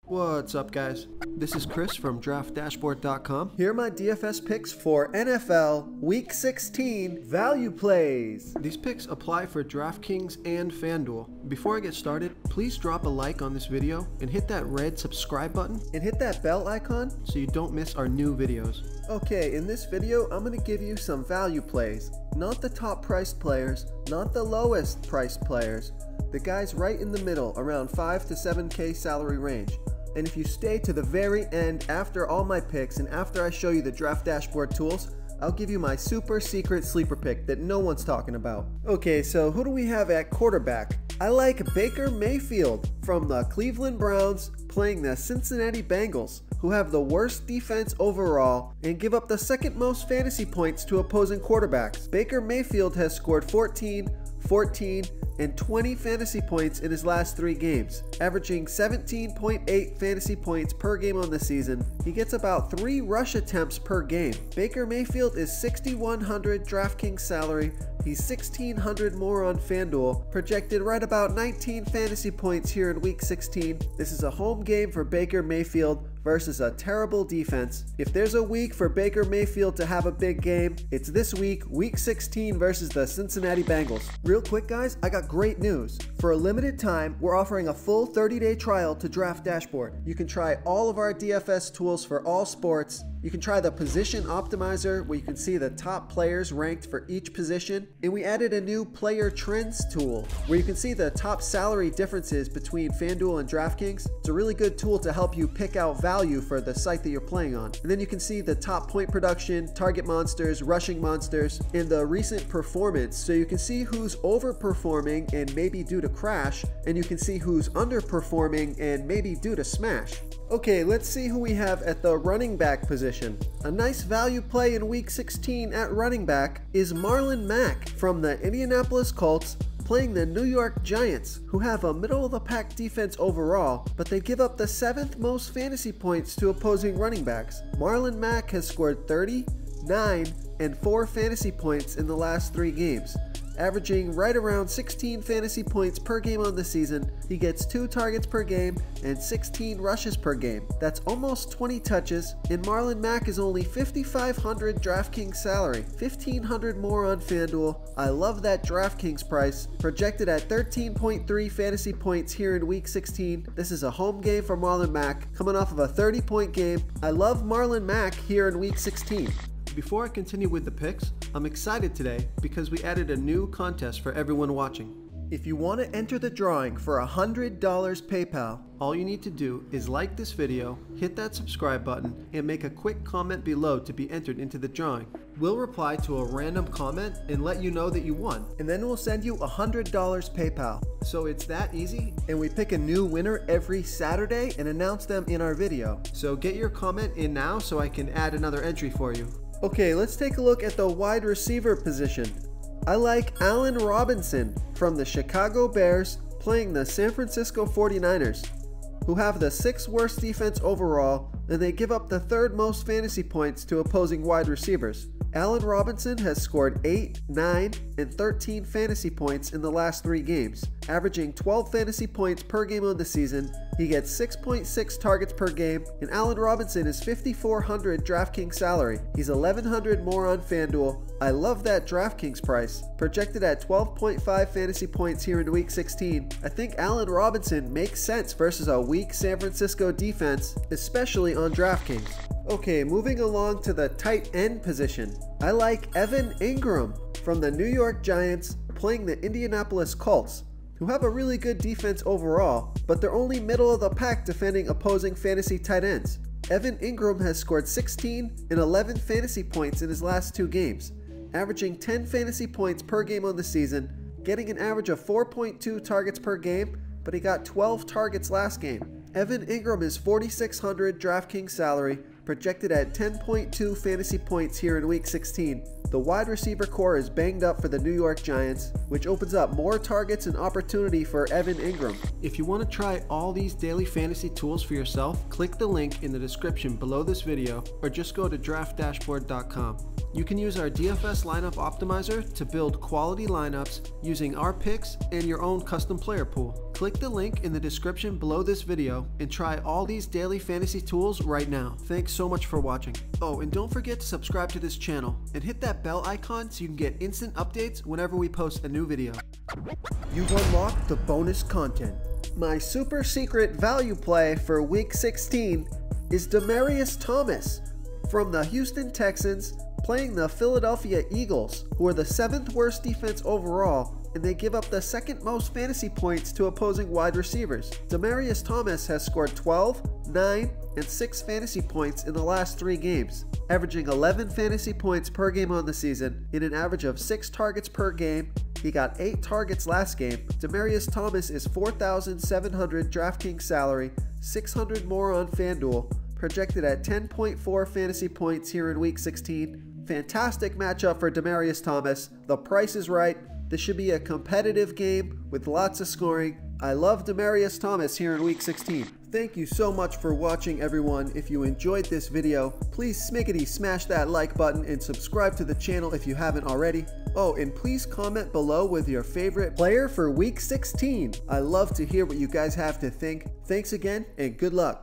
What's up, guys? This is Chris from DraftDashboard.com. Here are my DFS picks for NFL Week 16 value plays. These picks apply for DraftKings and FanDuel. Before I get started, please drop a like on this video and hit that red subscribe button and hit that bell icon so you don't miss our new videos. Okay, in this video, I'm going to give you some value plays. Not the top priced players, not the lowest priced players. The guys right in the middle, around 5 to 7K salary range. And if you stay to the very end after all my picks and after I show you the draft dashboard tools, I'll give you my super secret sleeper pick that no one's talking about. Okay, so who do we have at quarterback? I like Baker Mayfield from the Cleveland Browns playing the Cincinnati Bengals, who have the worst defense overall and give up the second most fantasy points to opposing quarterbacks. Baker Mayfield has scored 14, and 20 fantasy points in his last 3 games, averaging 17.8 fantasy points per game on the season. He gets about 3 rush attempts per game. Baker Mayfield is $6,100 DraftKings salary. He's $1,600 more on FanDuel, projected right about 19 fantasy points here in Week 16. This is a home game for Baker Mayfield versus a terrible defense. If there's a week for Baker Mayfield to have a big game, it's this week, Week 16 versus the Cincinnati Bengals. Real quick, guys, I got great news. For a limited time, we're offering a full 30-day trial to Draft Dashboard. You can try all of our DFS tools for all sports. You can try the position optimizer where you can see the top players ranked for each position. And we added a new player trends tool where you can see the top salary differences between FanDuel and DraftKings. It's a really good tool to help you pick out value for the site that you're playing on. And then you can see the top point production, target monsters, rushing monsters, and the recent performance. So you can see who's overperforming and maybe due to crash, and you can see who's underperforming and maybe due to smash. Okay, let's see who we have at the running back position. A nice value play in Week 16 at running back is Marlon Mack from the Indianapolis Colts playing the New York Giants, who have a middle-of-the-pack defense overall, but they give up the 7th most fantasy points to opposing running backs. Marlon Mack has scored 30, 9, and 4 fantasy points in the last 3 games. Averaging right around 16 fantasy points per game on the season. He gets 2 targets per game and 16 rushes per game. That's almost 20 touches, and Marlon Mack is only $5,500 DraftKings salary, $1,500 more on FanDuel. I love that DraftKings price, projected at 13.3 fantasy points here in Week 16. This is a home game for Marlon Mack, coming off of a 30-point game. I love Marlon Mack here in Week 16. Before I continue with the picks, I'm excited today because we added a new contest for everyone watching. If you want to enter the drawing for $100 PayPal, all you need to do is like this video, hit that subscribe button, and make a quick comment below to be entered into the drawing. We'll reply to a random comment and let you know that you won, and then we'll send you $100 PayPal. So it's that easy, and we pick a new winner every Saturday and announce them in our video. So get your comment in now so I can add another entry for you. Okay, let's take a look at the wide receiver position. I like Allen Robinson from the Chicago Bears playing the San Francisco 49ers, who have the 6th worst defense overall, and they give up the 3rd most fantasy points to opposing wide receivers. Allen Robinson has scored 8, 9, and 13 fantasy points in the last 3 games, averaging 12 fantasy points per game on the season. He gets 6.6 targets per game, and Allen Robinson is $5,400 DraftKings salary. He's $1,100 more on FanDuel. I love that DraftKings price, projected at 12.5 fantasy points here in Week 16. I think Allen Robinson makes sense versus a weak San Francisco defense, especially on DraftKings. Okay, moving along to the tight end position. I like Evan Ingram from the New York Giants playing the Indianapolis Colts, who have a really good defense overall, but they're only middle of the pack defending opposing fantasy tight ends. Evan Ingram has scored 16 and 11 fantasy points in his last 2 games, averaging 10 fantasy points per game on the season, getting an average of 4.2 targets per game, but he got 12 targets last game. Evan Ingram is $4,600 DraftKings salary, projected at 10.2 fantasy points here in Week 16. The wide receiver core is banged up for the New York Giants, which opens up more targets and opportunity for Evan Ingram. If you want to try all these daily fantasy tools for yourself, click the link in the description below this video or just go to DraftDashboard.com. You can use our DFS lineup optimizer to build quality lineups using our picks and your own custom player pool. Click the link in the description below this video and try all these daily fantasy tools right now. Thanks so much for watching. Oh, and don't forget to subscribe to this channel and hit that bell icon so you can get instant updates whenever we post a new video. You've unlocked the bonus content. My super secret value play for Week 16 is Demaryius Thomas from the Houston Texans playing the Philadelphia Eagles, who are the 7th worst defense overall, and they give up the 2nd most fantasy points to opposing wide receivers. Demaryius Thomas has scored 12, 9, and 6 fantasy points in the last 3 games, averaging 11 fantasy points per game on the season in an average of 6 targets per game. He got 8 targets last game. Demaryius Thomas is $4,700 DraftKings salary, $600 more on FanDuel, projected at 10.4 fantasy points here in Week 16. Fantastic matchup for Demaryius Thomas. The price is right. This should be a competitive game with lots of scoring. I love Demaryius Thomas here in Week 16. Thank you so much for watching, everyone. If you enjoyed this video, please smash that like button and subscribe to the channel if you haven't already. Oh, and please comment below with your favorite player for Week 16. I love to hear what you guys have to think. Thanks again, and good luck.